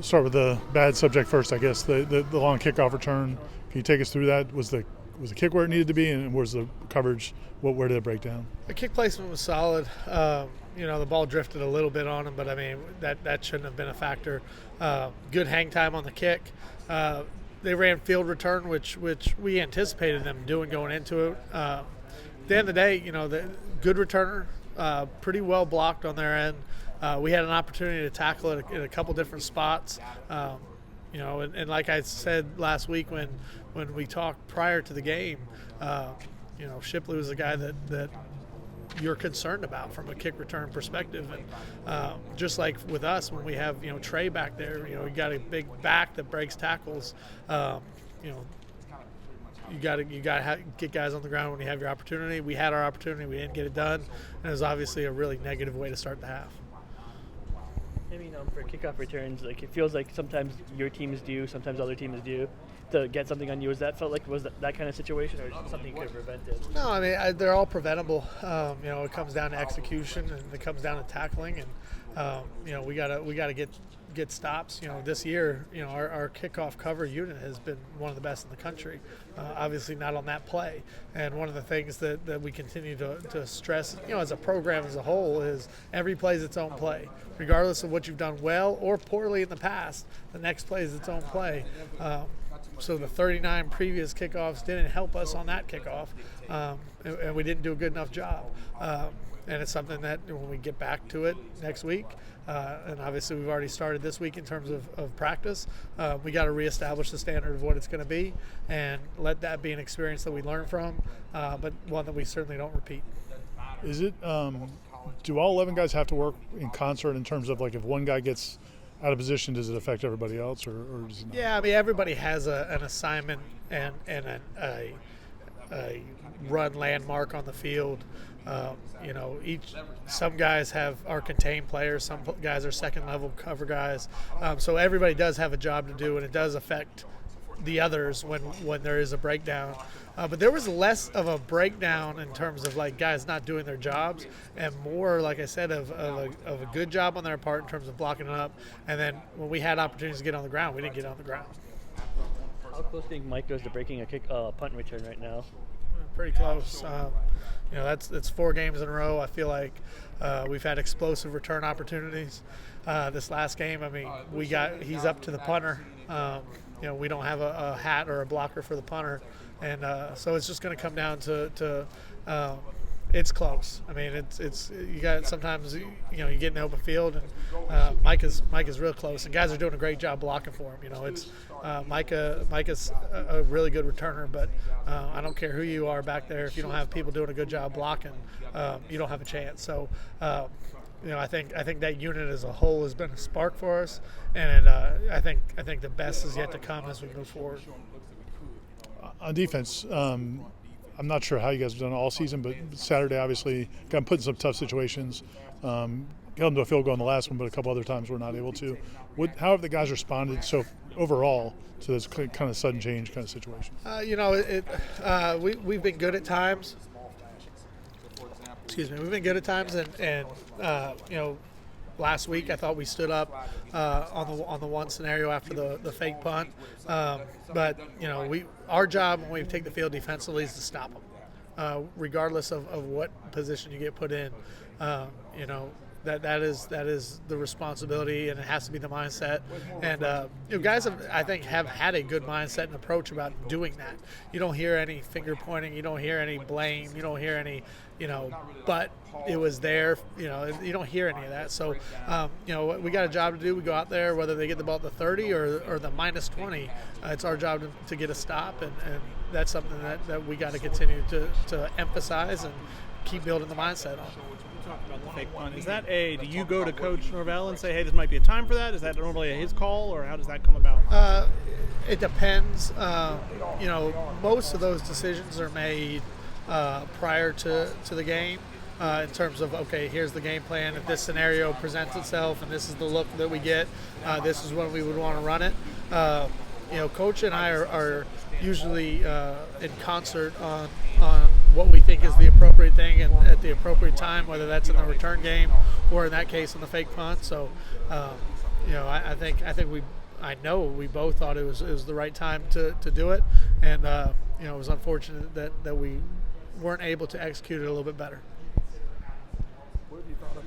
start with the bad subject first, I guess. The long kickoff return. Can you take us through that? Was the kick where it needed to be, and where's the coverage? Where did it break down? The kick placement was solid. The ball drifted a little bit on him, but I mean that shouldn't have been a factor. Good hang time on the kick. They ran field return, which we anticipated them doing going into it. At the end of the day, the good returner, pretty well blocked on their end. We had an opportunity to tackle it in a couple different spots. And like I said last week when we talked prior to the game, Shipley was a guy that you're concerned about from a kick return perspective. And just like with us, when we have, Trey back there, you got a big back that breaks tackles. You got to get guys on the ground when you have your opportunity. We had our opportunity. We didn't get it done. And it was obviously a really negative way to start the half. I mean, for kickoff returns, it feels like sometimes your teams do, sometimes other teams do, to get something on you. Was that that kind of situation, or something you could have prevented? No, I mean they're all preventable. It comes down to execution, and it comes down to tackling, and we gotta get stops. This year, our kickoff cover unit has been one of the best in the country. Obviously not on that play. And one of the things that we continue to stress, as a program as a whole, is every play is its own play. Regardless of what you've done well or poorly in the past, the next play is its own play. So the 39 previous kickoffs didn't help us on that kickoff, and we didn't do a good enough job. And it's something that when we get back to it next week, and obviously we've already started this week in terms of practice, we got to reestablish the standard of what it's going to be and let that be an experience that we learn from, but one that we certainly don't repeat. Is it do all 11 guys have to work in concert in terms of, like, if one guy gets out of position, does it affect everybody else, or does it not? Yeah, I mean, everybody has an assignment and a run landmark on the field. Some guys are contained players, some guys are second level cover guys. So everybody does have a job to do, and it does affect the others when there is a breakdown. But there was less of a breakdown in terms of, like, guys not doing their jobs, and more, like I said, of a good job on their part in terms of blocking it up. And then when we had opportunities to get on the ground, we didn't get on the ground. How close do you think Mike goes to breaking a punt return right now? Pretty close. That's 4 games in a row. I feel like we've had explosive return opportunities. This last game, I mean, he's up to the punter. We don't have a hat or a blocker for the punter, and so it's just going to come down to it's close. I mean, it's you got sometimes you get in the open field, and Mike is real close, and guys are doing a great job blocking for him. It's Micah's a really good returner, but I don't care who you are back there, if you don't have people doing a good job blocking, you don't have a chance. So. I think that unit as a whole has been a spark for us, and I think the best is yet to come as we move forward. On defense, I'm not sure how you guys have done all season, but Saturday obviously got put in some tough situations. Got them to a field goal in the last one, but a couple other times we're not able to. How have the guys responded so overall to this kind of sudden change kind of situation? We've been good at times. We've been good at times, and last week I thought we stood up on the one scenario after the fake punt. But our job when we take the field defensively is to stop them, regardless of what position you get put in. That is the responsibility, and it has to be the mindset. And guys have had a good mindset and approach about doing that. You don't hear any finger pointing, you don't hear any blame, you don't hear any but it was there. You don't hear any of that. So we got a job to do. We go out there, whether they get the ball at the 30 or the minus 20. It's our job to get a stop, and that's something that we got to continue to emphasize and keep building the mindset on. Talked about the fake punt. Is that do you go to Coach Norvell and say, hey, this might be a time for that? Is that normally his call, or how does that come about? It depends. Most of those decisions are made prior to the game in terms of, okay, here's the game plan. If this scenario presents itself and this is the look that we get, this is when we would want to run it. Coach and I are usually in concert on what we think is the appropriate thing and at the appropriate time, whether that's in the return game or in that case in the fake punt. So, I know we both thought it was the right time to do it, and it was unfortunate that we weren't able to execute it a little bit better. What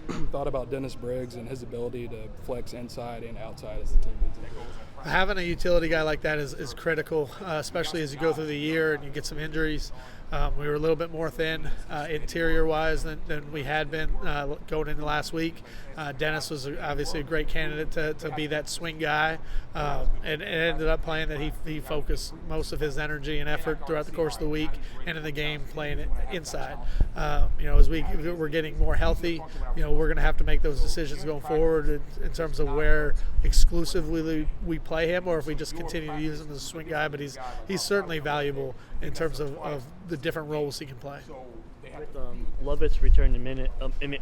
have you thought about Dennis Briggs and his ability to flex inside and outside as the team needs him to? Having a utility guy like that is critical, especially as you go through the year and you get some injuries. We were a little bit more thin interior-wise than we had been going into last week. Dennis was obviously a great candidate to be that swing guy, and it ended up playing that he focused most of his energy and effort throughout the course of the week and in the game playing it inside. As we're getting more healthy, we're going to have to make those decisions going forward in terms of where exclusively we play him or if we just continue to use him as a swing guy. But he's certainly valuable in terms of the different roles he can play. With Lovett's return imminent, and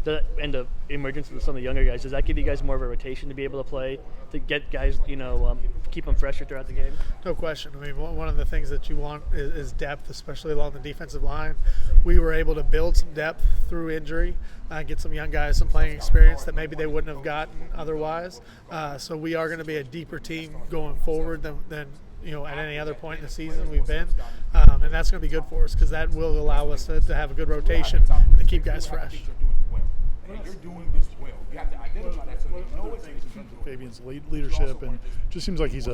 the emergence of some of the younger guys, does that give you guys more of a rotation to be able to play, to get guys, keep them fresher throughout the game? No question. I mean, one of the things that you want is depth, especially along the defensive line. We were able to build some depth through injury, get some young guys some playing experience that maybe they wouldn't have gotten otherwise. So we are going to be a deeper team going forward than at any other point in the season we've been. And that's going to be good for us because that will allow us to have a good rotation and to keep guys fresh. You're doing this well. You have to identify that so you know it's Fabien's leadership, and just seems like he's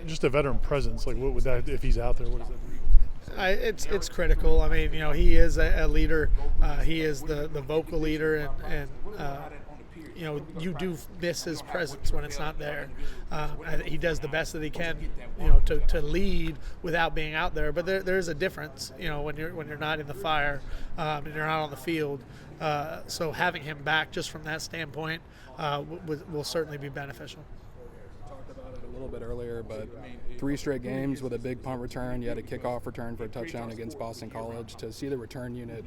just a veteran presence. Like, what would that, if he's out there, what does that mean? It's critical. I mean, he is a leader. He is the vocal leader, and you do miss his presence when it's not there. He does the best that he can, to lead without being out there. But there's a difference, when you're not in the fire and you're not on the field. So having him back just from that standpoint will certainly be beneficial. Talked about it a little bit earlier, but 3 straight games with a big punt return. You had a kickoff return for a touchdown against Boston College. To see the return unit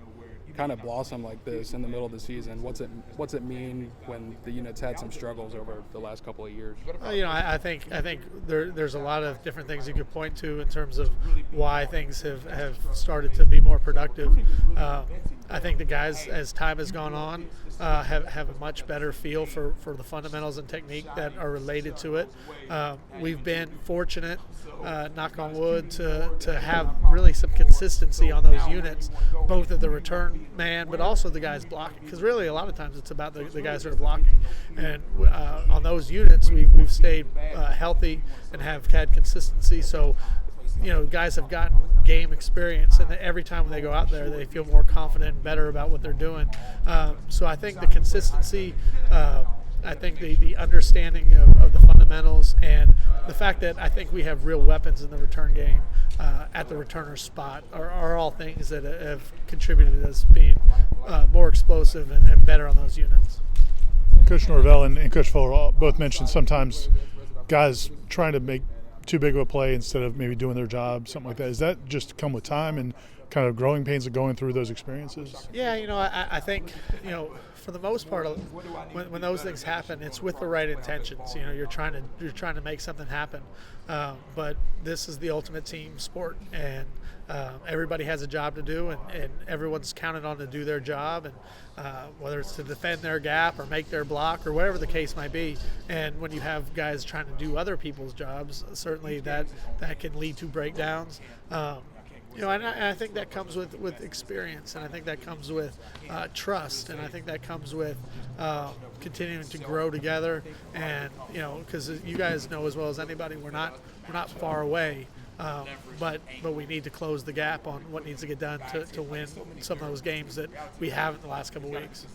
kind of blossom like this in the middle of the season, what's it mean when the unit's had some struggles over the last couple of years? I think there's a lot of different things you could point to in terms of why things have started to be more productive. I think the guys, as time has gone on, have a much better feel for the fundamentals and technique that are related to it. We've been fortunate, knock on wood, to have really some consistency on those units, both at the return man, but also the guys blocking. Because really, a lot of times it's about the guys that are blocking. And on those units, we've stayed healthy and have had consistency. So, guys have gotten game experience, and every time they go out there, they feel more confident and better about what they're doing. So I think the consistency, I think the understanding of the fundamentals, and the fact that I think we have real weapons in the return game at the returner spot are all things that have contributed to us being more explosive and better on those units. Coach Norvell and Coach Fuller both mentioned sometimes guys trying to make too big of a play instead of maybe doing their job, something like that. Does that just come with time and kind of growing pains of going through those experiences? Yeah, I think, for the most part, when those things happen, it's with the right intentions. You're trying to make something happen, but this is the ultimate team sport, and everybody has a job to do, and everyone's counted on to do their job, and whether it's to defend their gap or make their block or whatever the case might be. And when you have guys trying to do other people's jobs, certainly that can lead to breakdowns. And I think that comes with experience, and I think that comes with trust, and I think that comes with continuing to grow together. And because you guys know as well as anybody, we're not far away, but we need to close the gap on what needs to get done to win some of those games that we have in the last couple of weeks.